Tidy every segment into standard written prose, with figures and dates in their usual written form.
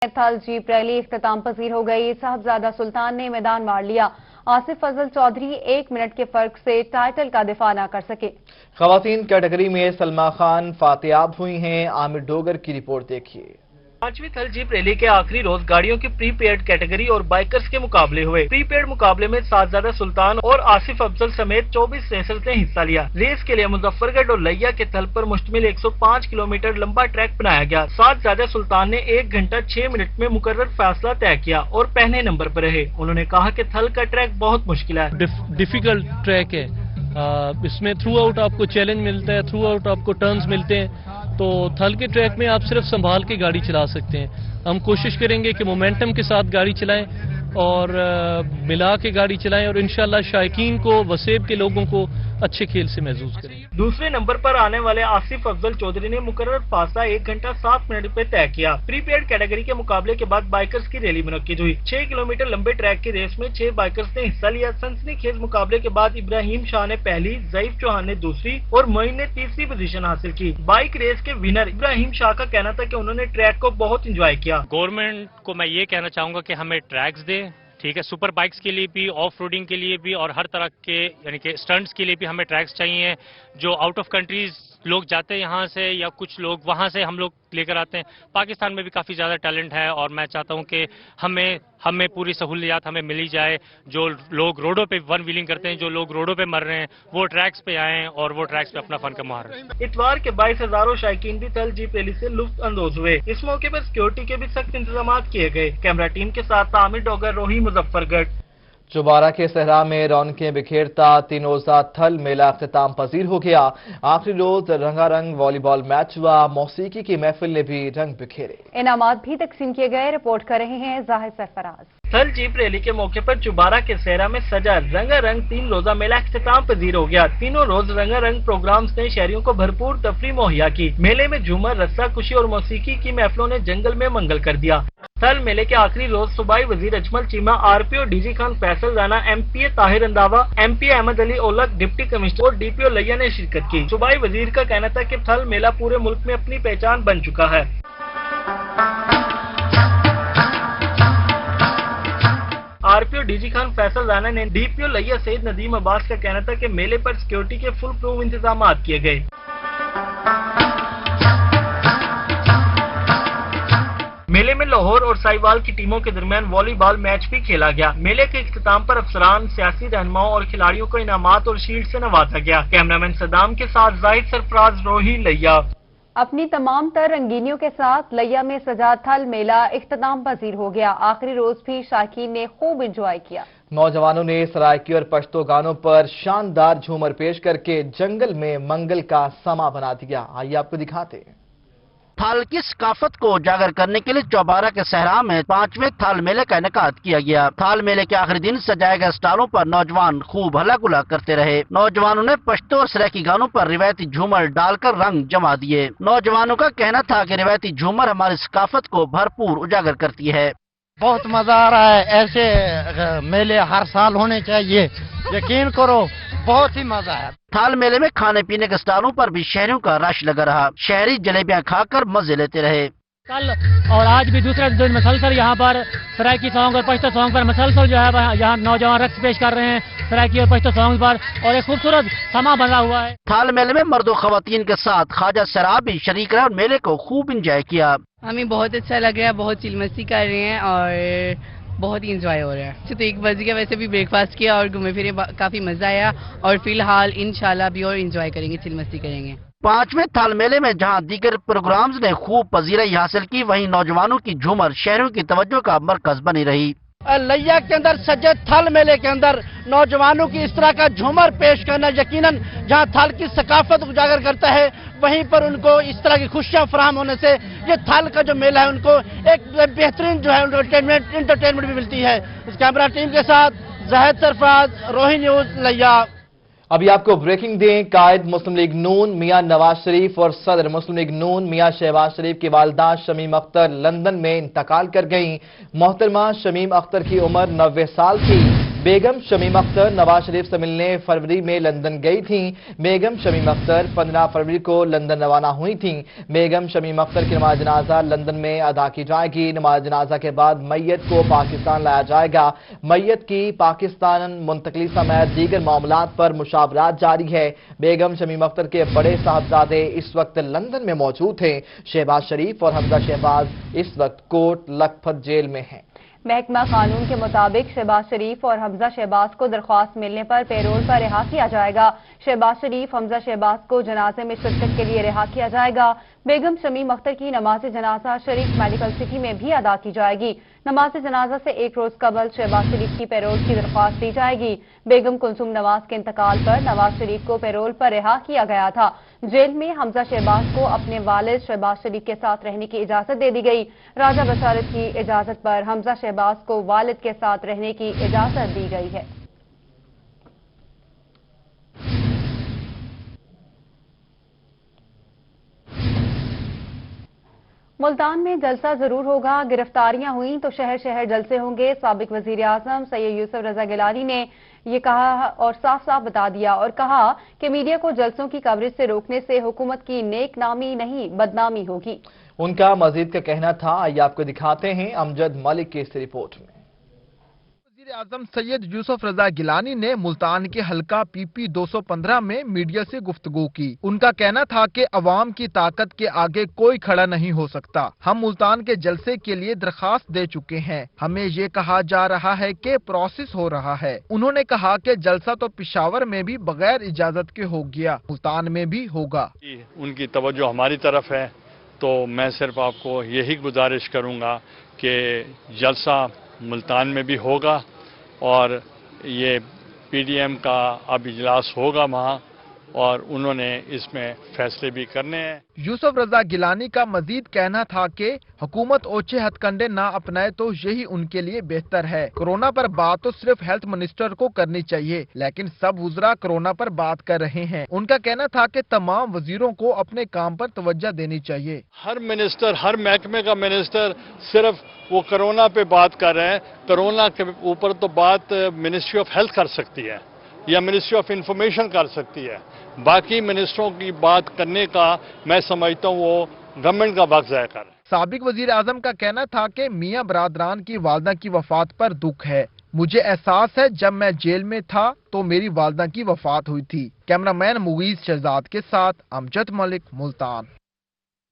थल jeep rally इख्तिताम पजीर हो गई। साहबजादा सुल्तान ने मैदान मार लिया। आसिफ फजल चौधरी 1 मिनट के फर्क से टाइटल का दिफा न कर सके। खवातीन कैटेगरी में सलमा खान फातेयाब हुई हैं। आमिर डोगर की रिपोर्ट देखिए। 5वीं थल जीप रैली के आखिरी रोज गाड़ियों की प्री पेड कैटेगरी और बाइकर्स के मुकाबले हुए। प्री पेड मुकाबले में साहबजादा सुल्तान और आसिफ अफजल समेत 24 रेसर्स ने हिस्सा लिया। रेस के लिए मुजफ्फरगढ़ और लैया के थल पर मुश्तमिल 105 किलोमीटर लंबा ट्रैक बनाया गया। साहबजादा सुल्तान ने 1 घंटा 6 मिनट में मुकर्रर फैसला तय किया और पहले नंबर पर रहे। उन्होंने कहा कि थल का ट्रैक बहुत मुश्किल है, डिफिकल्ट ट्रैक है। इसमें थ्रू आउट आपको चैलेंज मिलता है, थ्रू आउट आपको टर्न्स मिलते हैं। तो थल के ट्रैक में आप सिर्फ संभाल के गाड़ी चला सकते हैं। हम कोशिश करेंगे कि मोमेंटम के साथ गाड़ी चलाएं और मिला के गाड़ी चलाएं और इंशाल्लाह शायकीन को, वसेब के लोगों को अच्छे खेल से महसूस करें। दूसरे नंबर पर आने वाले आसिफ अफजल चौधरी ने मुकर्रर फासला 1 घंटा 7 मिनट पे तय किया। प्रीपेड कैटेगरी के मुकाबले के बाद बाइकर्स की रैली मुनक्किद हुई। 6 किलोमीटर लंबे ट्रैक की रेस में 6 बाइकर्स ने हिस्सा लिया। सनसनीखेज मुकाबले के बाद इब्राहिम शाह ने पहली, ज़ईफ चौहान ने दूसरी और मोइन ने तीसरी पोजीशन हासिल की। बाइक रेस के विनर इब्राहिम शाह का कहना था कि उन्होंने ट्रैक को बहुत इंजॉय किया। गवर्नमेंट को मैं ये कहना चाहूंगा कि हमें ट्रैक्स दे, ठीक है, सुपर बाइक्स के लिए भी, ऑफ रोडिंग के लिए भी और हर तरह के यानी कि स्टंट्स के लिए भी हमें ट्रैक्स चाहिए। जो आउट ऑफ कंट्रीज लोग जाते हैं यहाँ से या कुछ लोग वहाँ से हम लोग लेकर आते हैं। पाकिस्तान में भी काफ़ी ज़्यादा टैलेंट है और मैं चाहता हूँ कि हमें पूरी सहूलियात हमें मिली जाए। जो लोग रोडों पे वन व्हीलिंग करते हैं, जो लोग रोडों पे मर रहे हैं, वो ट्रैक्स पे आएँ और वो ट्रैक्स पे अपना फन का मुहार रहे। इतवार के 22 हजारों शायकीन भी थल जीप रैली से लुत्फ अंदोज हुए। इस मौके पर सिक्योरिटी के भी सख्त इंतजाम किए गए। कैमरा टीम के साथ आमिर डोगर, रोही, मुजफ्फरगढ़। चुबारा के सहरा में रौनकें बिखेरता 3 रोजा थल मेला इख्तिताम पजीर हो गया। आखिरी रोज रंगारंग वॉलीबॉल मैच हुआ। मौसीकी की महफिल ने भी रंग बिखेरे। इनामात भी तकसीम किए गए। रिपोर्ट कर रहे हैं जाहिद सरफराज। थल जीप रैली के मौके पर चुबारा के सहरा में सजा रंगारंग 3 रोजा मेला इख्तिताम पजीर हो गया। तीनों रोज रंगारंग प्रोग्राम्स ने शहरियों को भरपूर तफरी मुहैया की। मेले में झूमर, रस्सा कुशी और मौसीकी की महफिलों ने जंगल में मंगल कर दिया। थल मेले के आखिरी रोज सूबाई वजीर Ajmal Cheema, RPO DG Khan Faisal Rana, MPA Tahir अंदावा, MPA Ahmed Ali Olak, deputy commissioner और डीपीओ लैया ने शिरकत की। सूबाई वजीर का कहना था कि थल मेला पूरे मुल्क में अपनी पहचान बन चुका है। आरपीओ डीजी खान फैसल राना ने डीपीओ लैया सईद नदीम अब्बास का कहना था कि मेले पर सिक्योरिटी के फुल प्रूफ इंतजाम किए गए। मेले में लाहौर और साहिवाल की टीमों के दरमियान वॉलीबॉल मैच भी खेला गया। मेले के इख्तिताम पर अफसरान, सियासी रहनुमाओं और खिलाड़ियों को इनामात और शील्ड से नवाजा गया। कैमरामैन सदाम के साथ जाहिद सरफराज, रोही, लैया। अपनी तमाम तर रंगीनियों के साथ लैया में सजा थल मेला इख्तिताम पजीर हो गया। आखिरी रोज भी शायकीन ने खूब इंजॉय किया। नौजवानों ने सराइकी और पश्तो गानों पर शानदार झूमर पेश करके जंगल में मंगल का समा बना दिया। आइए आपको दिखाते हैं। थल की सकाफत को उजागर करने के लिए चौबारा के सहरा में 5वें थल मेले का इनेकाद किया गया। थल मेले के आखिरी दिन सजाए गए स्टॉलों पर नौजवान खूब हल्ला गुल्ला करते रहे। नौजवानों ने पश्तो और सराइकी गानों पर रिवायती झूमर डालकर रंग जमा दिए। नौजवानों का कहना था कि रिवायती झूमर हमारी सकाफत को भरपूर उजागर करती है। बहुत मजा आ रहा है। ऐसे मेले हर साल होने चाहिए, यकीन करो बहुत ही मजा है। थल मेले में खाने पीने के स्टॉलों पर भी शहरियों का रश लगा रहा। शहरी जलेबियां खाकर मजे लेते रहे। कल और आज भी दूसरे दिन मसलसल यहाँ पर सराइकी सॉन्ग और पश्तो सॉन्ग पर मसलसल जो है यहाँ नौजवान रक्स पेश कर रहे हैं सराइकी और पश्तो सॉन्ग पर, और एक खूबसूरत समा बना हुआ है। थल मेले में मर्दों खवातीन के साथ ख्वाजा शराब भी शरीक रहे और मेले को खूब इंजॉय किया। हमें बहुत अच्छा लग रहा है, बहुत चिल मस्ती कर रहे हैं और बहुत ही इंजॉय हो रहा है। तो 1 बजे के वैसे भी ब्रेकफास्ट किया और घूमे फिरे, काफी मजा आया और फिलहाल इंशाल्लाह भी और इंजॉय करेंगे, चिल मस्ती करेंगे। 5वें थल मेले में जहां दीगर प्रोग्राम्स ने खूब पजीराई हासिल की, वहीं नौजवानों की झूमर शहरों की तवज्जो का मरकज बनी रही। लैया के अंदर सजे थल मेले के अंदर नौजवानों की इस तरह का झूमर पेश करना यकीनन जहां थल की सकाफत उजागर करता है, वहीं पर उनको इस तरह की खुशियां फराहम होने से ये थल का जो मेला है उनको एक बेहतरीन जो है एंटरटेनमेंट भी मिलती है। इस कैमरा टीम के साथ जाहिद सरफराज, रोही न्यूज, लैया। अभी आपको ब्रेकिंग दें। कायद मुस्लिम लीग नून मियां नवाज शरीफ और सदर मुस्लिम लीग नून मियां शहबाज शरीफ की वालदा शमीम अख्तर लंदन में इंतकाल कर गईं। मोहतरमा शमीम अख्तर की उम्र 90 साल थी। बेगम शमीम अख्तर नवाज शरीफ से मिलने फरवरी में लंदन गई थीं। बेगम शमीम अख्तर 15 फरवरी को लंदन रवाना हुई थीं। बेगम शमीम अख्तर की नमाज जनाजा लंदन में अदा की जाएगी। नमाज जनाजा के बाद मैयत को पाकिस्तान लाया जाएगा। मैयत की पाकिस्तान मुंतकली समेत दीगर मामलात पर मुशावरात जारी है। बेगम शमीम अख्तर के बड़े साहबजादे इस वक्त लंदन में मौजूद हैं। शहबाज शरीफ और हमजा शहबाज इस वक्त कोट लखपत जेल में हैं। महकमा कानून के मुताबिक शहबाज शरीफ और हमजा शहबाज को दरख्वास्त मिलने पर पैरोल पर रिहा किया जाएगा। शहबाज शरीफ हमजा शहबाज को जनाजे में शिरकत के लिए रिहा किया जाएगा। बेगम शमीम अख्तर की नमाज जनाजा शरीफ मेडिकल सिटी में भी अदा की जाएगी। नमाज जनाजा से एक रोज कबल शहबाज शरीफ की पैरोल की दरख्वास्त दी जाएगी। बेगम कुलसुम नवाज के इंतकाल पर नवाज शरीफ को पैरोल पर रिहा किया गया था। जेल में हमजा शहबाज को अपने वालिद शहबाज शरीफ के साथ रहने की इजाजत दे दी गई। राजा बशारत की इजाजत पर हमजा शहबाज को वालिद के साथ रहने की इजाजत दी गई है। मुल्तान में जलसा जरूर होगा। गिरफ्तारियां हुई तो शहर शहर जलसे होंगे। साबिक वजीर आजम सैयद यूसुफ रजा गिलानी ने ये कहा और साफ साफ बता दिया और कहा कि मीडिया को जलसों की कवरेज से रोकने से हुकूमत की नेक नामी नहीं बदनामी होगी। उनका मजीद का कहना था, आइए आपको दिखाते हैं अमजद मलिक की इस रिपोर्ट में। वज़ीर आज़म सैयद यूसुफ रजा गिलानी ने मुल्तान के हल्का PP 215 में मीडिया से गुफ्तगू की। उनका कहना था कि अवाम की ताकत के आगे कोई खड़ा नहीं हो सकता। हम मुल्तान के जलसे के लिए दरखास्त दे चुके हैं। हमें ये कहा जा रहा है कि प्रोसेस हो रहा है। उन्होंने कहा कि जलसा तो पिशावर में भी बगैर इजाजत के हो गया, मुल्तान में भी होगा। उनकी तवज्जो हमारी तरफ है, तो मैं सिर्फ आपको यही गुजारिश करूँगा कि जलसा मुल्तान में भी होगा और ये PDM का अब इजलास होगा वहाँ और उन्होंने इसमें फैसले भी करने हैं। यूसुफ रजा गिलानी का मजीद कहना था कि हुकूमत ओछे हथकंडे ना अपनाए तो यही उनके लिए बेहतर है। कोरोना पर बात तो सिर्फ हेल्थ मिनिस्टर को करनी चाहिए, लेकिन सब वज़रा कोरोना पर बात कर रहे हैं। उनका कहना था कि तमाम वजीरों को अपने काम पर तवज्जो देनी चाहिए। हर मिनिस्टर, हर महकमे का मिनिस्टर सिर्फ वो कोरोना पे बात कर रहे हैं। कोरोना के ऊपर तो बात मिनिस्ट्री ऑफ हेल्थ कर सकती है या मिनिस्ट्री ऑफ इंफॉर्मेशन कर सकती है। बाकी मिनिस्टरों की बात करने का मैं समझता हूँ वो गवर्नमेंट का वक्त ज़ाया कर रहा है। साबिक वजीर आजम का कहना था कि मियां बरादरान की वालदा की वफात पर दुख है। मुझे एहसास है जब मैं जेल में था तो मेरी वालदा की वफात हुई थी। कैमरामैन मुगीज शहजाद के साथ अमजद मलिक, मुल्तान।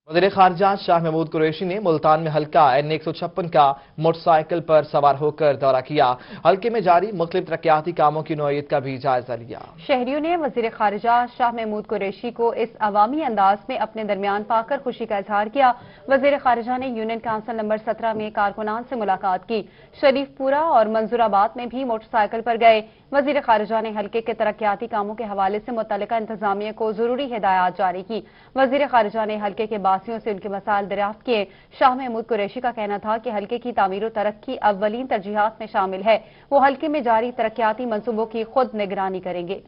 वज़ीर ख़ारिजा शाह महमूद कुरैशी ने मुल्तान में हल्का N156 का मोटरसाइकिल पर सवार होकर दौरा किया। हल्के में जारी मुख्तलिफ तरक्याती कामों की नौयत का भी जायजा लिया। शहरियों ने वज़ीर ख़ारिजा शाह महमूद कुरैशी को इस अवामी अंदाज में अपने दरमियान पाकर खुशी का इजहार किया। वज़ीर ख़ारिजा ने यूनियन काउंसिल नंबर 17 में कारकुनान से मुलाकात की। शरीफपुरा और मंजूराबाद में भी मोटरसाइकिल पर गए। वज़ीर ख़ारिजा ने हल्के के तरक्याती कामों के हवाले से मुतल्लिका इंतजामिया को जरूरी हिदायत जारी की। वज़ीर ख़ारिजा ने हल्के के बासियों से उनके मसाइल दरियाफ्त किए। शाह महमूद कुरैशी का कहना था कि हल्के की तामीर और तरक्की अव्वलीन तरजीहात में शामिल है। वो हल्के में जारी तरक्याती मंसूबों की खुद निगरानी करेंगे।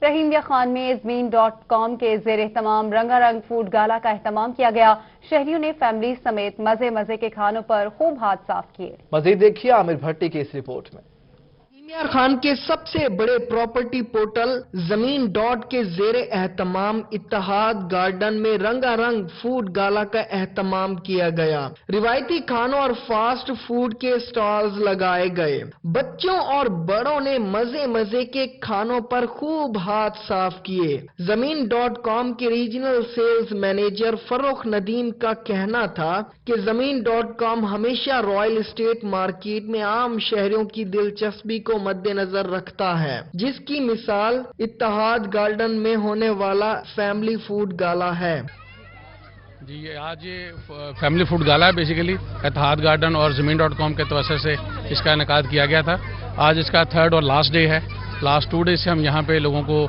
रहीमिया खान में ज़मीन.com के ज़ेर एहतमाम रंगारंग फूड गाला का एहतमाम किया गया। शहरियों ने फैमिली समेत मजे मजे के खानों पर खूब हाथ साफ किए। मजीद देखिए आमिर भट्टी की इस रिपोर्ट में। रहीमिया खान के सबसे बड़े प्रॉपर्टी पोर्टल ज़मीन डॉट के ज़ेर एहतमाम इत्तेहाद गार्डन में रंगारंग फूड गाला का एहतमाम किया गया। रिवायती खानों और फास्ट फूड के स्टॉल्स लगाए गए। बच्चों और बड़ों ने मजे मजे के खानों पर खूब हाथ साफ किए। ज़मीन.com के regional sales manager Farrukh Nadeem का कहना था कि ज़मीन.com हमेशा रॉयल एस्टेट मार्केट में आम शहरियों की दिलचस्पी को मद्देनजर रखता है, जिसकी मिसाल इत्तेहाद गार्डन में होने वाला फैमिली फूड गाला है। जी आज ये फैमिली फूड गाला है, बेसिकली इत्तेहाद गार्डन और ज़मीन.com के तवज्जो से इसका इनेकाद किया गया था। आज इसका 3rd और लास्ट डे है। लास्ट 2 डे से हम यहाँ पे लोगों को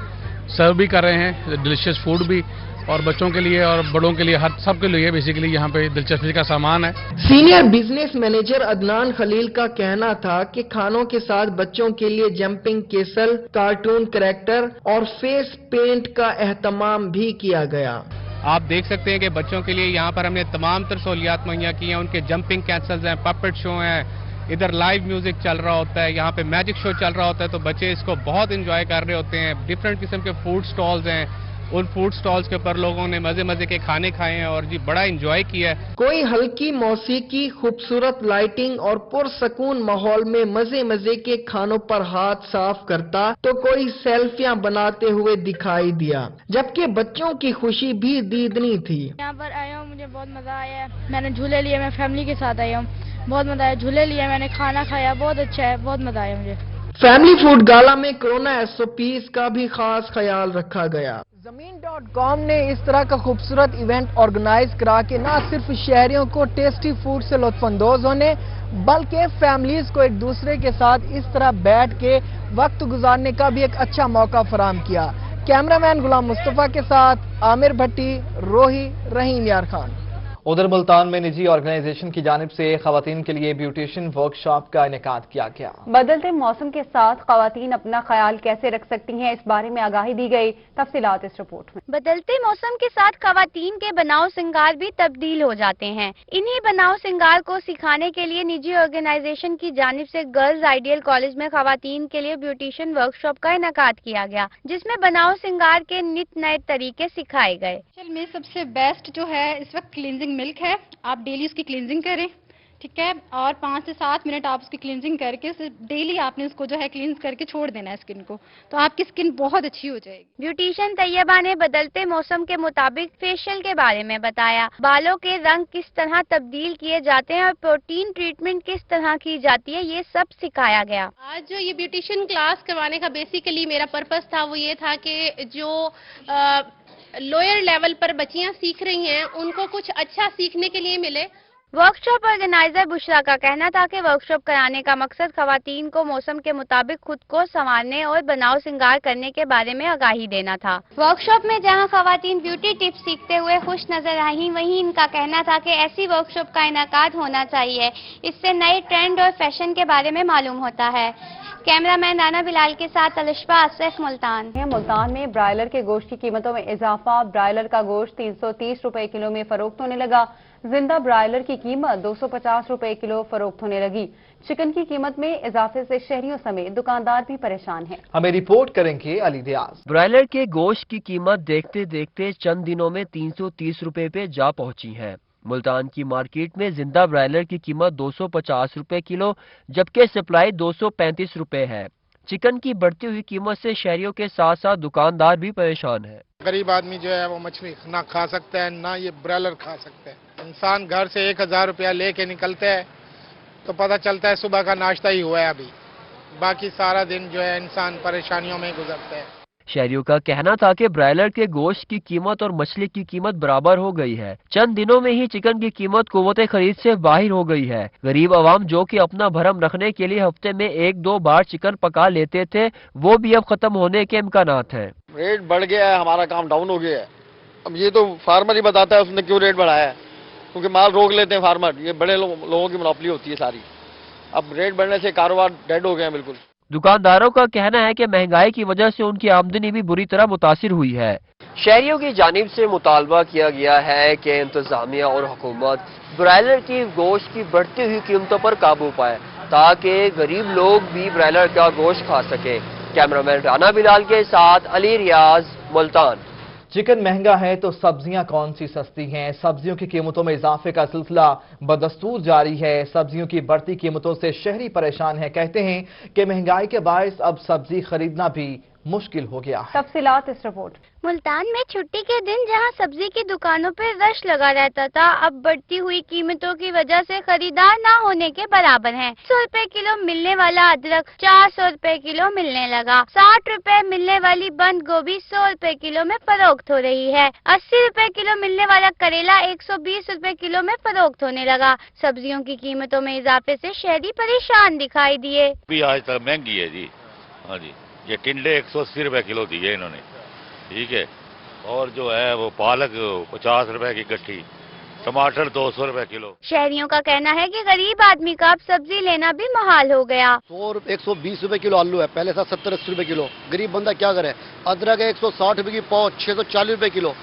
सर्व भी कर रहे हैं, डिलीशियस फूड भी, और बच्चों के लिए और बड़ों के लिए, हर सबके लिए बेसिकली यहाँ पे दिलचस्पी का सामान है। Senior business manager Adnan Khalil का कहना था कि खानों के साथ बच्चों के लिए जंपिंग केसल, कार्टून कैरेक्टर और फेस पेंट का एहतमाम भी किया गया। آپ دیکھ سکتے ہیں کہ بچوں کے لیے یہاں پر ہم نے تمام تر سہولیات مہیا کی ہیں. ان کے جمپنگ کینسلز ہیں, پپٹ شو ہیں, ادھر لائیو میوزک چل رہا ہوتا ہے, یہاں پہ میجک شو چل رہا ہوتا ہے, تو بچے اس کو بہت انجوائے کر رہے ہوتے ہیں. ڈفرینٹ قسم کے فوڈ سٹالز ہیں, ان فوڈ سٹالز کے اوپر لوگوں نے مزے مزے کے کھانے کھائے ہیں اور جی بڑا انجوائے کیا ہے. کوئی ہلکی موسیقی, خوبصورت لائٹنگ اور پرسکون ماحول میں مزے مزے کے کھانوں پر ہاتھ صاف کرتا تو کوئی سیلفیاں بناتے ہوئے دکھائی دیا, جبکہ بچوں کی خوشی بھی دیدنی تھی. یہاں پر آیا ہوں, مجھے بہت مزہ آیا ہے. میں نے جھولے لیے, میں فیملی کے ساتھ آیا ہوں, بہت مزہ آیا. جھولے لیے, میں نے کھانا کھایا, بہت اچھا ہے, بہت مزہ آیا مجھے. فیملی فوڈ گالا میں کورونا SOPs کا بھی خاص خیال رکھا گیا. زمین.com نے اس طرح کا خوبصورت ایونٹ آرگنائز کرا کے نہ صرف شہریوں کو ٹیسٹی فوڈ سے لطف اندوز ہونے بلکہ فیملیز کو ایک دوسرے کے ساتھ اس طرح بیٹھ کے وقت گزارنے کا بھی ایک اچھا موقع فراہم کیا. کیمرامین غلام مصطفیٰ کے ساتھ عامر بھٹی, روہی, رحیم یار خان. ادھر ملتان میں نجی آرگنائزیشن کی جانب سے خواتین کے لیے بیوٹیشن ورکشاپ کا انعقاد کیا گیا. بدلتے موسم کے ساتھ خواتین اپنا خیال کیسے رکھ سکتی ہیں, اس بارے میں آگاہی دی گئی. تفصیلات اس رپورٹ میں. بدلتے موسم کے ساتھ خواتین کے بناؤ سنگار بھی تبدیل ہو جاتے ہیں. انہی بناؤ سنگار کو سکھانے کے لیے نجی آرگنائزیشن کی جانب سے گرلز آئیڈیل کالج میں خواتین کے لیے بیوٹیشن ورکشاپ کا انعقاد کیا گیا, جس میں بناؤ سنگار کے نت نئے طریقے سکھائے گئے. میں سب سے بیسٹ جو ہے اس وقت کلینزنگ ملک ہے. آپ ڈیلی اس کی کلینزنگ کریں, ٹھیک ہے, اور 5 سے 7 منٹ آپ اس کی کلینزنگ کر کے ڈیلی آپ نے اس کو جو ہے کلینز کر کے چھوڑ دینا ہے اسکن کو, تو آپ کی اسکن بہت اچھی ہو جائے گی. بیوٹیشین طیبہ نے بدلتے موسم کے مطابق فیشیل کے بارے میں بتایا. بالوں کے رنگ کس طرح تبدیل کیے جاتے ہیں اور پروٹین ٹریٹمنٹ کس طرح کی جاتی ہے, یہ سب سکھایا گیا. آج جو یہ بیوٹیشین کلاس کروانے کا بیسیکلی میرا پرپس تھا وہ یہ تھا کہ جو لوئر لیول پر بچیاں سیکھ رہی ہیں ان کو کچھ اچھا سیکھنے کے لیے ملے. ورکشاپ آرگنائزر بشرا کا کہنا تھا کہ ورکشاپ کرانے کا مقصد خواتین کو موسم کے مطابق خود کو سنوارنے اور بناؤ سنگار کرنے کے بارے میں آگاہی دینا تھا. ورکشاپ میں جہاں خواتین بیوٹی ٹپس سیکھتے ہوئے خوش نظر آئیں, وہیں ان کا کہنا تھا کہ ایسی ورکشاپ کا انعقاد ہونا چاہیے. اس سے نئے ٹرینڈ اور فیشن کے بارے میں معلوم ہوتا ہے. کیمرامین رانا بلال کے ساتھ الشفا اسرف, ملتان. ملتان میں برائلر کے گوشت کی قیمتوں میں اضافہ. برائلر کا گوشت 330 روپے کلو میں فروخت ہونے لگا. زندہ برائلر کی قیمت 250 روپے کلو فروخت ہونے لگی. چکن کی قیمت میں اضافے سے شہریوں سمیت دکاندار بھی پریشان ہیں. ہمیں رپورٹ کریں گے علی دیاز. برائلر کے گوشت کی قیمت دیکھتے دیکھتے چند دنوں میں 330 روپے پہ جا پہنچی ہے. ملتان کی مارکیٹ میں زندہ برائلر کی قیمت 250 روپے کلو جبکہ سپلائی 235 روپے ہے. چکن کی بڑھتی ہوئی قیمت سے شہریوں کے ساتھ ساتھ دکاندار بھی پریشان ہے. غریب آدمی جو ہے وہ مچھلی نہ کھا سکتا ہے نہ یہ برائلر کھا سکتا ہے. انسان گھر سے 1000 روپیہ لے کے نکلتا ہے تو پتہ چلتا ہے صبح کا ناشتہ ہی ہوا ہے ابھی, باقی سارا دن جو ہے انسان پریشانیوں میں گزرتا ہے. شہریوں کا کہنا تھا کہ برائلر کے گوشت کی قیمت اور مچھلی کی قیمت برابر ہو گئی ہے. چند دنوں میں ہی چکن کی قیمت قوت خرید سے باہر ہو گئی ہے. غریب عوام جو کہ اپنا بھرم رکھنے کے لیے ہفتے میں 1-2 بار چکن پکا لیتے تھے وہ بھی اب ختم ہونے کے امکانات ہیں. ریٹ بڑھ گیا ہے, ہمارا کام ڈاؤن ہو گیا ہے. اب یہ تو فارمر ہی بتاتا ہے اس نے کیوں ریٹ بڑھایا ہے, کیونکہ مال روک لیتے ہیں فارمر. یہ بڑے لوگوں کی منوپلی ہوتی ہے ساری. اب ریٹ بڑھنے سے کاروبار ڈیڈ ہو گئے ہیں بالکل. دکانداروں کا کہنا ہے کہ مہنگائی کی وجہ سے ان کی آمدنی بھی بری طرح متاثر ہوئی ہے. شہریوں کی جانب سے مطالبہ کیا گیا ہے کہ انتظامیہ اور حکومت برائلر کی گوشت کی بڑھتی ہوئی قیمتوں پر قابو پائے تاکہ غریب لوگ بھی برائلر کا گوشت کھا سکے. کیمرامین رانا بلال کے ساتھ علی ریاض, ملتان. چکن مہنگا ہے تو سبزیاں کون سی سستی ہیں. سبزیوں کی قیمتوں میں اضافے کا سلسلہ بدستور جاری ہے. سبزیوں کی بڑھتی قیمتوں سے شہری پریشان ہیں. کہتے ہیں کہ مہنگائی کے باعث اب سبزی خریدنا بھی مشکل ہو گیا ہے. تفصیلات اس رپورٹ. ملتان میں چھٹی کے دن جہاں سبزی کی دکانوں پہ رش لگا رہتا تھا اب بڑھتی ہوئی قیمتوں کی وجہ سے خریدار نہ ہونے کے برابر ہیں. 100 روپے کلو ملنے والا ادرک 400 روپے کلو ملنے لگا. 60 روپے ملنے والی بند گوبھی 100 روپے کلو میں فروخت ہو رہی ہے. 80 روپے کلو ملنے والا کریلا 120 روپے کلو میں فروخت ہونے لگا. سبزیوں کی قیمتوں میں اضافے سے شہری پریشان دکھائی دیے. آج تک مہنگی ہے جی. ہاں جی, یہ ٹنڈے 180 روپے کلو دیے انہوں نے, ٹھیک ہے, اور جو ہے وہ پالک 50 روپے کی گٹھی, ٹماٹر 200 روپے کلو. شہریوں کا کہنا ہے کہ غریب آدمی کا اب سبزی لینا بھی محال ہو گیا. 120 روپے کلو آلو ہے, پہلے تھا 70-80 روپے کلو. غریب بندہ کیا کرے. ادرک ہے 160 روپے کی پاؤ 640 روپے کلو.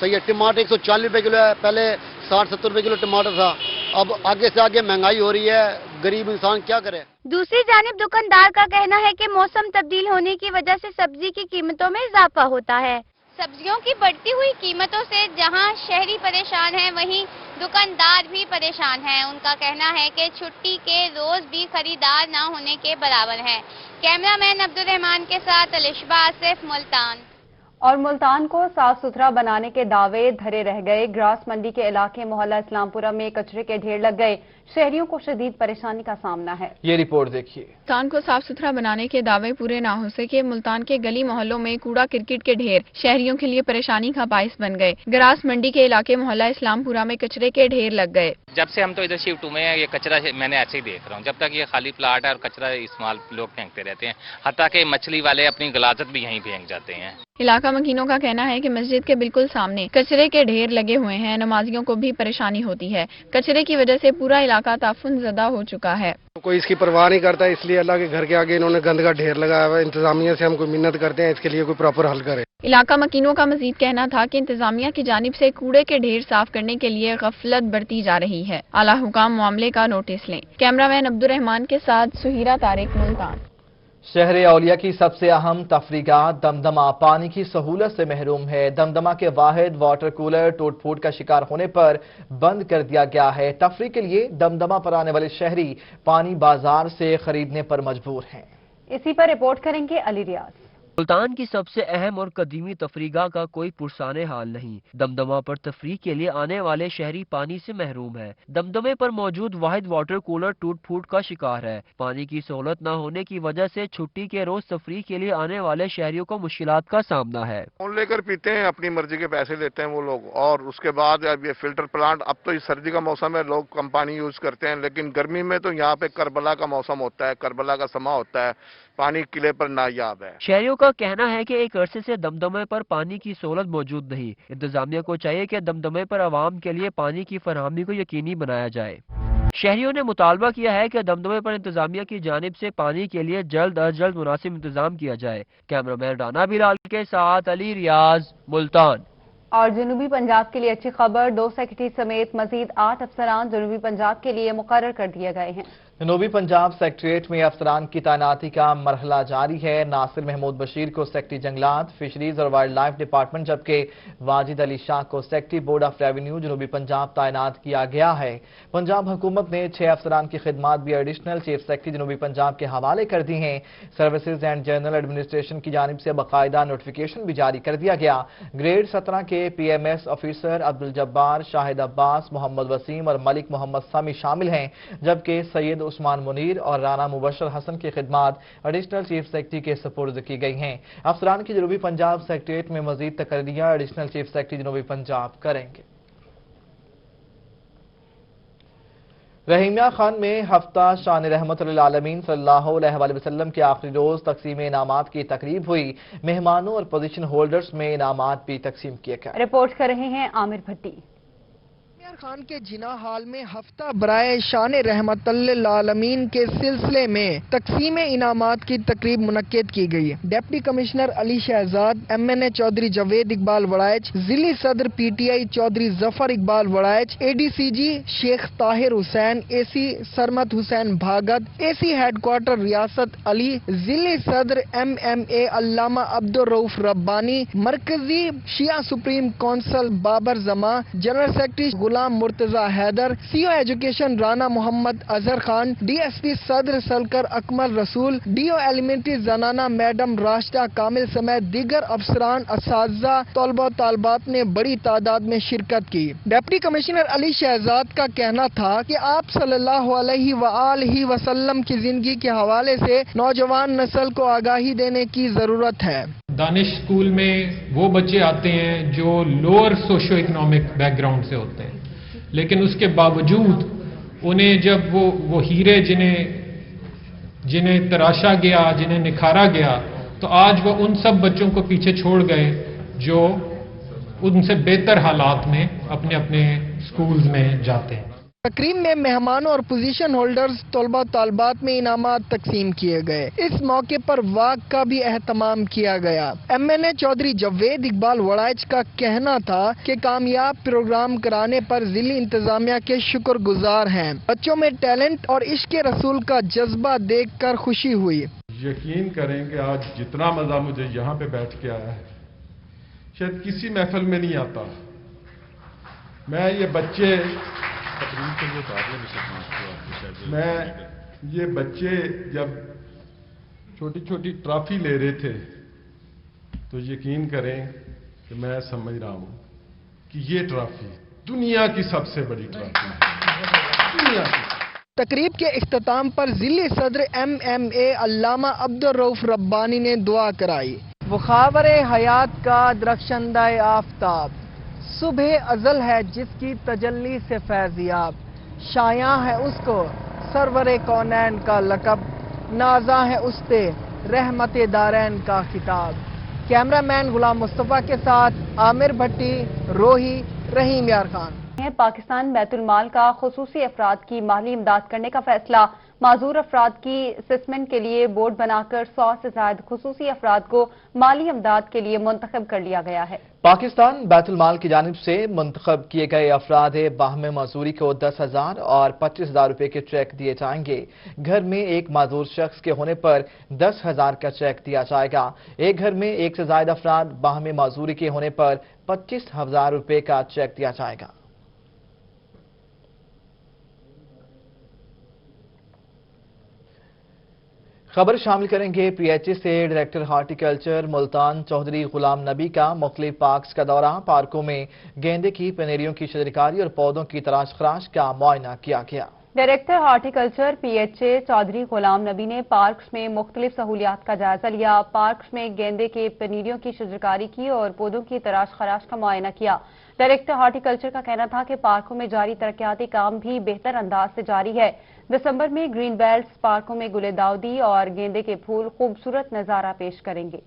सही है। टमाटर 140 रुपए किलो है, पहले 60-70 रुपए किलो टमाटर था, अब आगे से आगे महंगाई हो रही है, गरीब इंसान क्या करे। दूसरी जानिब दुकानदार का कहना है कि मौसम तब्दील होने की वजह से सब्जी की कीमतों में इजाफा होता है। सब्जियों की बढ़ती हुई कीमतों से जहां शहरी परेशान हैं, वहीं दुकानदार भी परेशान हैं। उनका कहना है कि छुट्टी के रोज भी खरीदार न होने के बराबर है। कैमरामैन अब्दुल रहमान के साथ अलिशबा आसिफ, मुल्तान। और मुल्तान को साफ सुथरा बनाने के दावे धरे रह गए। ग्रास मंडी के इलाके मोहल्ला इस्लामपुरा में कचरे के ढेर लग गए। शहरियों को शदीद परेशानी का सामना है। ये रिपोर्ट देखिए। मुल्तान को साफ सुथरा बनाने के दावे पूरे ना हो सके। मुल्तान के गली मोहल्लों में कूड़ा क्रिकेट के ढेर शहरियों के लिए परेशानी का बाइस बन गए। ग्रास मंडी के इलाके मोहल्ला इस्लामपुरा में कचरे के ढेर लग गए। जब से हम तो इधर शिफ्ट हुए हैं, ये कचरा मैंने ऐसे ही देख रहा हूँ। जब तक ये खाली प्लाट है और कचरा इस्तेमाल लोग फेंकते रहते हैं, हत्ता के मछली वाले अपनी गलाजत भी यहीं फेंक जाते हैं। इलाका मकीनों का कहना है कि मस्जिद के बिल्कुल सामने कचरे के ढेर लगे हुए हैं। नमाजियों को भी परेशानी होती है। कचरे की वजह से पूरा इलाका ताफुनज़दा हो चुका है। कोई इसकी परवाह नहीं करता, इसलिए अल्लाह के घर के आगे इन्होंने गंद का ढेर लगाया हुआ है। इंतजामिया से हम कोई मिन्नत करते हैं, इसके लिए कोई प्रॉपर हल करे। इलाका मकीनों का मजीद कहना था कि इंतजामिया की जानिब से कूड़े के ढेर साफ करने के लिए गफलत बरती जा रही है। आला हुकाम मामले का नोटिस लें। कैमरामैन अब्दुल रहमान के साथ सुहीरा तारिक, मुल्तान। शहर औलिया की सबसे अहम तफरीगाह दमदमा पानी की सहूलत से महरूम है। दमदमा के वाहिद वाटर कूलर टूट फूट का शिकार होने पर बंद कर दिया गया है। तफरी के लिए दमदमा पर आने वाले शहरी पानी बाजार से खरीदने पर मजबूर हैं। इसी पर रिपोर्ट करेंगे अली रियाज। मुल्तान की सबसे अहम और कदीमी तफरीगाह का कोई पुरसाने हाल नहीं। दमदमा पर तफरीह के लिए आने वाले शहरी पानी से महरूम है। दमदमे पर मौजूद वाहिद वाटर कूलर टूट फूट का शिकार है। पानी की सहूलत न होने की वजह से छुट्टी के रोज तफरीह के लिए आने वाले शहरियों को मुश्किलात का सामना है। फोन लेकर पीते हैं, अपनी मर्जी के पैसे लेते हैं वो लोग, और उसके बाद अब ये फिल्टर प्लांट, अब तो सर्दी का मौसम है, लोग कम पानी यूज करते हैं, लेकिन गर्मी में तो यहाँ पे करबला का मौसम होता है, करबला का समा होता है, पानी किले पर नायाब है। शहरियों का कहना है कि एक अरसे से दमदमे पर पानी की सहूलत मौजूद नहीं। इंतजामिया को चाहिए कि दमदमे पर आवाम के लिए पानी की फरहमी को यकीनी बनाया जाए। शहरियों ने मुतालबा किया है कि दमदमे पर इंतजामिया की जानिब से पानी के लिए जल्द अज जल्द मुनासिब इंतजाम किया जाए। कैमरामैन राना बिलाल के साथ अली रियाज, मुल्तान। और जनूबी पंजाब के लिए अच्छी खबर, 2 सेक्रेटरी समेत मजीद 8 अफसरान जनूबी पंजाब के लिए मुकर्रर कर दिए गए हैं। जनूबी पंजाब सेक्रेटरीट में अफसरान की तैनाती का मरहला जारी है। नासिर महमूद बशीर को सेक्रेटरी जंगलात, फिशरीज और वाइल्ड लाइफ डिपार्टमेंट, जबकि वाजिद अली शाह को सेक्रेटरी बोर्ड ऑफ रेवेन्यू जनूबी पंजाब तैनात किया गया है। पंजाब हुकूमत ने 6 अफसरान की खिदमात भी एडिशनल चीफ सेक्रेटरी जनूबी पंजाब के हवाले कर दी हैं। सर्विसेज एंड जनरल एडमिनिस्ट्रेशन की जानिब से बाकायदा नोटिफिकेशन भी जारी कर दिया गया। ग्रेड 17 के PMS ऑफिसर अब्दुल जब्बार, शाहिद अब्बास, मोहम्मद वसीम और मलिक मोहम्मद सामी शामिल हैं, जबकि सैयद उस्मान मुनीर और राना मुबशर हसन की खिदमात एडिशनल चीफ सेक्रेटरी के सपुर्द की गई हैं। अफसरान की जनूबी पंजाब सेक्रेटरीट में मजीद तकरीरियां एडिशनल चीफ सेक्रेटरी जनूबी पंजाब करेंगे। रहीमिया खान में हफ्ता शान रहमतुल आलमीन सल्लल्लाहु अलैहि वसल्लम के आखिरी रोज तकसीम इनामात की तकरीब हुई। मेहमानों और पोजीशन होल्डर्स में इनामात भी तकसीम किए गए। रिपोर्ट कर रहे हैं आमिर भट्टी। खान के जिना हाल में हफ्ता बराए शान रहमतुल आलमीन के सिलसिले में तकसीम इनामात की तकरीब मुनक्किद की गई। Deputy commissioner Ali Shahzad, MNA Chaudhry Javed Iqbal Waraich, जिली सदर PTI Chaudhary Zafar Iqbal Waraich, ADCG Sheikh Tahir Hussain, AC सरमत Hussain भागत, AC हेडक्वार्टर रियासत अली, जिली सदर MMA अल्लामा अब्दुल रऊफ रब्बानी, मरकजी शिया सुप्रीम काउंसिल बाबर जमा, general secretary Ghulam Murtaza Haider, CO education Rana Mohammad Azhar Khan, DSP सदर सलकर अकमल रसूल, DO एलिमेंट्री जनाना मैडम राशिदा कामिल समेत दीगर अफसरान, असातिज़ा, तलबा तालबात ने बड़ी तादाद में शिरकत की। डिप्टी कमिश्नर अली शहजाद का कहना था कि आप सल्लल्लाहु अलैहि वसल्लम की जिंदगी के हवाले से नौजवान नस्ल को आगाही देने की जरूरत है। दानिश स्कूल में वो बच्चे आते हैं जो लोअर सोशो इकोनॉमिक बैकग्राउंड से होते हैं, लेकिन उसके बावजूद उन्हें जब वो हीरे जिन्हें तराशा गया, जिन्हें निखारा गया, तो आज वो उन सब बच्चों को पीछे छोड़ गए जो उनसे बेहतर हालात में अपने अपने स्कूल्स में जाते हैं। तकरीब में मेहमानों और पोजीशन होल्डर्स तलबा तालबात में इनामात तकसीम किए गए। इस मौके पर वाक का भी एहतमाम किया गया। MNA चौधरी जावेद इकबाल वड़ाइच का कहना था कि कामयाब प्रोग्राम कराने पर जिली इंतजामिया के शुक्रगुजार हैं। बच्चों में टैलेंट और इश्क रसूल का जज्बा देखकर खुशी हुई। यकीन करें कि आज जितना मजा मुझे यहाँ पे बैठ के आया है शायद किसी महफिल में नहीं आता। मैं ये बच्चे जब छोटी छोटी ट्रॉफी ले रहे थे तो यकीन करें कि मैं समझ रहा हूं कि ये ट्रॉफी दुनिया की सबसे बड़ी ट्रॉफी है, दुनिया की। तकरीब के इख्तिताम पर जिले सदर MMA अल्लामा अब्दुल रऊफ रब्बानी ने दुआ कराई। बुखावरे हयात का दरख्शंदा आफ्ताब, सुबह अजल है जिसकी तजल्ली से फैजियाब, शाया है उसको सरवरे कौनैन का लकब, नाजा है उसते रहमते दारैन का खिताब। कैमरामैन गुलाम मुस्तफ़ा के साथ आमिर भट्टी, रोही, रहीम यार खान। पाकिस्तान बैतुल माल का खुसूसी अफराद की माली इमदाद करने का फैसला। माजूर अफराद की असेसमेंट के लिए बोर्ड बनाकर 100 से ज्यादा खुसूसी अफराद को माली इमदाद के लिए मुंतखब कर लिया गया है। पाकिस्तान बैतुल माल की जानिब से मुंतखब किए गए अफराद बाहमे मजदूरी को 10,000 और 25,000 रुपए के चेक दिए जाएंगे। घर में एक माजूर शख्स के होने पर 10,000 का चेक दिया जाएगा। एक घर में एक से ज्यादा अफराद बाहमे मजदूरी के होने पर 25,000 रुपए का चेक दिया जाएगा। खबर शामिल करेंगे PHA से डायरेक्टर हार्टिकल्चर मुल्तान चौधरी गुलाम नबी का मुख्तलिफ पार्क्स का दौरा। पार्कों में गेंदे की पनेरियों की शजरकारी और पौधों की तराश खराश का मुआयना किया गया। Director horticulture PHA Chaudhary Ghulam Nabi ने पार्क्स में मुख्तलिफ सहूलियात का जायजा लिया। पार्क्स में गेंदे के पनीरियों की शजरकारी की और पौधों की तराश खराश का मुआयना किया। डायरेक्टर हार्टिकल्चर का कहना था कि पार्कों में जारी तरक्याती काम भी बेहतर अंदाज से जारी है। दिसंबर में ग्रीन बेल्ट्स पार्कों में गुले दाउदी और गेंदे के फूल खूबसूरत नजारा पेश करेंगे।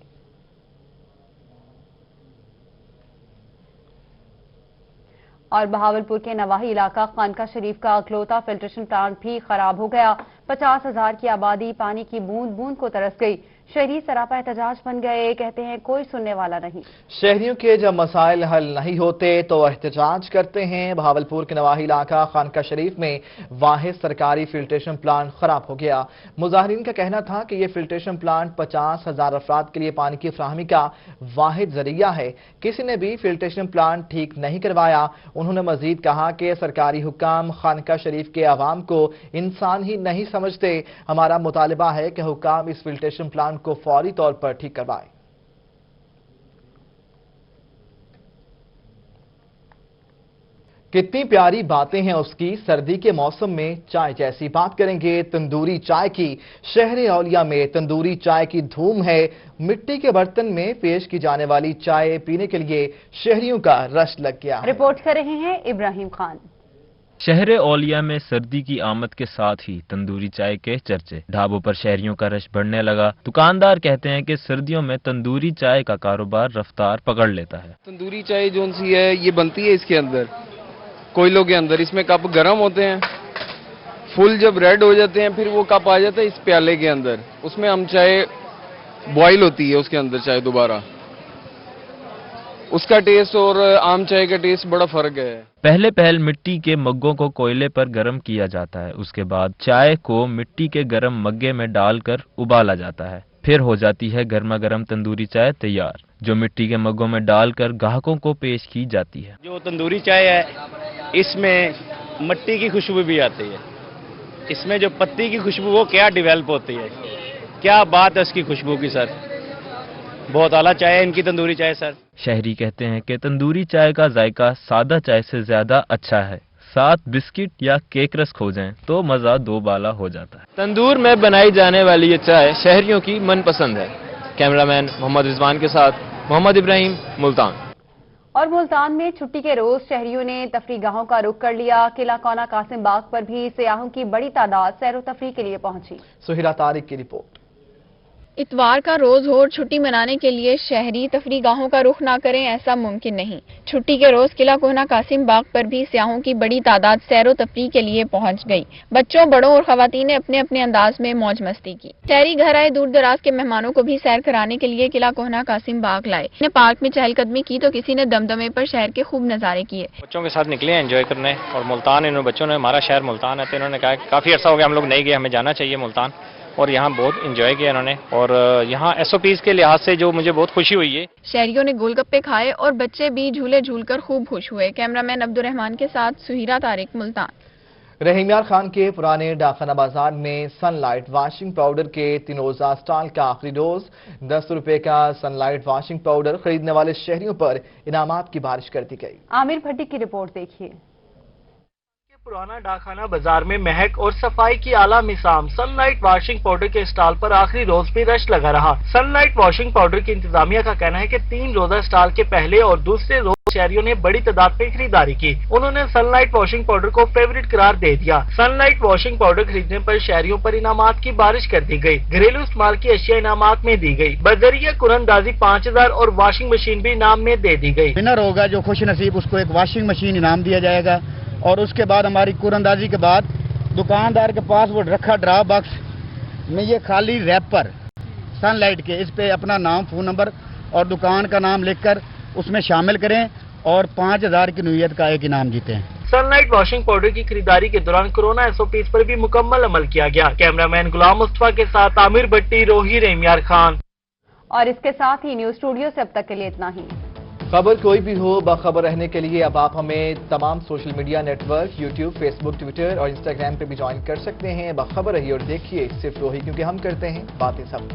और बहावलपुर के नवाही इलाका खानका शरीफ का अकलौता फिल्ट्रेशन प्लांट भी खराब हो गया। 50,000 की आबादी पानी की बूंद बूंद को तरस गई। शहरी सरापा एहतजाज बन गए। कहते हैं कोई सुनने वाला नहीं। शहरियों के जब मसाइल हल नहीं होते तो एहतजाज करते हैं। बहावलपुर के नवाही इलाका खानका शरीफ में वाहिद सरकारी फिल्ट्रेशन प्लांट खराब हो गया। मुजाहिरीन का कहना था कि यह फिल्ट्रेशन प्लांट 50,000 अफराद के लिए पानी की फराहमी का वाहिद जरिया है। किसी ने भी फिल्ट्रेशन प्लांट ठीक नहीं करवाया। उन्होंने मजीद कहा कि सरकारी हुक्काम खानका शरीफ के अवाम को इंसान ही नहीं समझते। हमारा मुतालिबा है कि हुक्काम इस फिल्ट्रेशन प्लांट को फौरी तौर पर ठीक करवाएं। कितनी प्यारी बातें हैं उसकी, सर्दी के मौसम में चाय जैसी। बात करेंगे तंदूरी चाय की। शहर औलिया में तंदूरी चाय की धूम है। मिट्टी के बर्तन में पेश की जाने वाली चाय पीने के लिए शहरियों का रश लग गया। रिपोर्ट कर रहे हैं इब्राहिम खान। शहर औलिया में सर्दी की आमद के साथ ही तंदूरी चाय के चर्चे। ढाबों पर शहरियों का रश बढ़ने लगा। दुकानदार कहते हैं कि सर्दियों में तंदूरी चाय का कारोबार रफ्तार पकड़ लेता है। तंदूरी चाय जो सी है ये बनती है इसके अंदर कोयलों के अंदर। इसमें कप गर्म होते हैं, फुल जब रेड हो जाते हैं फिर वो कप आ जाता है इस प्याले के अंदर। उसमें हम चाय बॉयल होती है उसके अंदर चाय दोबारा। उसका टेस्ट और आम चाय का टेस्ट बड़ा फर्क है। पहले मिट्टी के मग्गों को कोयले पर गर्म किया जाता है। उसके बाद चाय को मिट्टी के गर्म मग्गे में डालकर उबाला जाता है। फिर हो जाती है गर्मा गर्म तंदूरी चाय तैयार, जो मिट्टी के मग्गों में डालकर ग्राहकों को पेश की जाती है। जो तंदूरी चाय है इसमें मिट्टी की खुशबू भी आती है। इसमें जो पत्ती की खुशबू वो क्या डेवलप होती है, क्या बात है उसकी खुशबू की सर। बहुत आला चाय है इनकी तंदूरी चाय सर। शहरी कहते हैं कि तंदूरी चाय का जायका सादा चाय से ज्यादा अच्छा है। साथ बिस्किट या केक रस खो जाएं तो मजा दो बाला हो जाता है। तंदूर में बनाई जाने वाली ये चाय शहरियों की मनपसंद है। कैमरामैन मोहम्मद रिजवान के साथ मोहम्मद इब्राहिम, मुल्तान। और मुल्तान में छुट्टी के रोज शहरियों ने तफरीगाहों का रुख कर लिया। किला कोना कासिम बाग पर भी सयाहों की बड़ी तादाद सैर व तफरीह के लिए पहुंची। सुहिरा तारिक की रिपोर्ट। इतवार का रोज हो और छुट्टी मनाने के लिए शहरी तफरी गाहों का रुख ना करें, ऐसा मुमकिन नहीं। छुट्टी के रोज किला कोहना कासिम बाग पर भी सियाहों की बड़ी तादाद सैरो तफरी के लिए पहुंच गई। बच्चों, बड़ों और खवातीन ने अपने अपने अंदाज में मौज मस्ती की। शहरी घर आए दूर दराज के मेहमानों को भी सैर कराने के लिए किला कोहना कासिम बाग लाए। ने पार्क में चहलकदमी की तो किसी ने दमदमे पर शहर के खूब नजारे किए। बच्चों के साथ निकले एंजॉय करने, और मुल्तान इन्होंने बच्चों ने, हमारा शहर मुल्तान है, तो इन्होंने कहा काफी अर्सा हो गया हम लोग नहीं गए, हमें जाना चाहिए मुल्तान, और यहाँ बहुत एंजॉय किया इन्होंने। और यहाँ SOPs के लिहाज से जो मुझे बहुत खुशी हुई है। शहरियों ने गोलगप्पे खाए और बच्चे भी झूले झूलकर खूब खुश हुए। कैमरामैन अब्दुल रहमान के साथ सुहीरा तारिक, मुल्तान। रहीम यार खान के पुराने डाखाना बाजार में सनलाइट वॉशिंग पाउडर के 3 रोजा स्टॉल का आखिरी रोज। 10 रुपए का सनलाइट वॉशिंग पाउडर खरीदने वाले शहरियों पर इनामात की बारिश कर दी गई। आमिर भट्टी की रिपोर्ट देखिए। पुराना डाखाना बाजार में महक और सफाई की आला मिसाम सनलाइट वॉशिंग पाउडर के स्टॉल पर आखिरी रोज भी रश लगा रहा। सनलाइट वॉशिंग पाउडर की इंतजामिया का कहना है कि 3 रोजा स्टॉल के पहले और दूसरे रोज शहरियों ने बड़ी तादाद में खरीदारी की। उन्होंने सनलाइट वॉशिंग पाउडर को फेवरेट करार दे दिया। सनलाइट वॉशिंग पाउडर खरीदने पर शहरियों पर इनामात की बारिश कर दी गई। घरेलू इस्तेमाल की अशिया इनामात में दी गई। बजरिया कुरंदाजी 5000 और वॉशिंग मशीन भी इनाम में दे दी गई। विनर होगा जो खुश नसीब, उसको एक वॉशिंग मशीन इनाम दिया जाएगा। और उसके बाद हमारी कुरंदाजी के बाद दुकानदार के पास वो रखा ड्रा बॉक्स में ये खाली रैपर सनलाइट के, इस पे अपना नाम, फोन नंबर और दुकान का नाम लिखकर उसमें शामिल करें और 5000 की नुयत का एक इनाम जीते हैं। सनलाइट वॉशिंग पाउडर की खरीदारी के दौरान कोरोना SOPs पर भी मुकम्मल अमल किया गया। कैमरामैन गुलाम मुस्तफा के साथ आमिर भट्टी, रोही, रहीम यार खान। और इसके साथ ही न्यूज स्टूडियो से अब तक के लिए इतना ही। खबर कोई भी हो, बाखबर रहने के लिए अब आप हमें तमाम social media network YouTube, Facebook, Twitter और Instagram पे भी ज्वाइन कर सकते हैं। बाखबर रहिए और देखिए सिर्फ रोही, क्योंकि हम करते हैं बातें सब।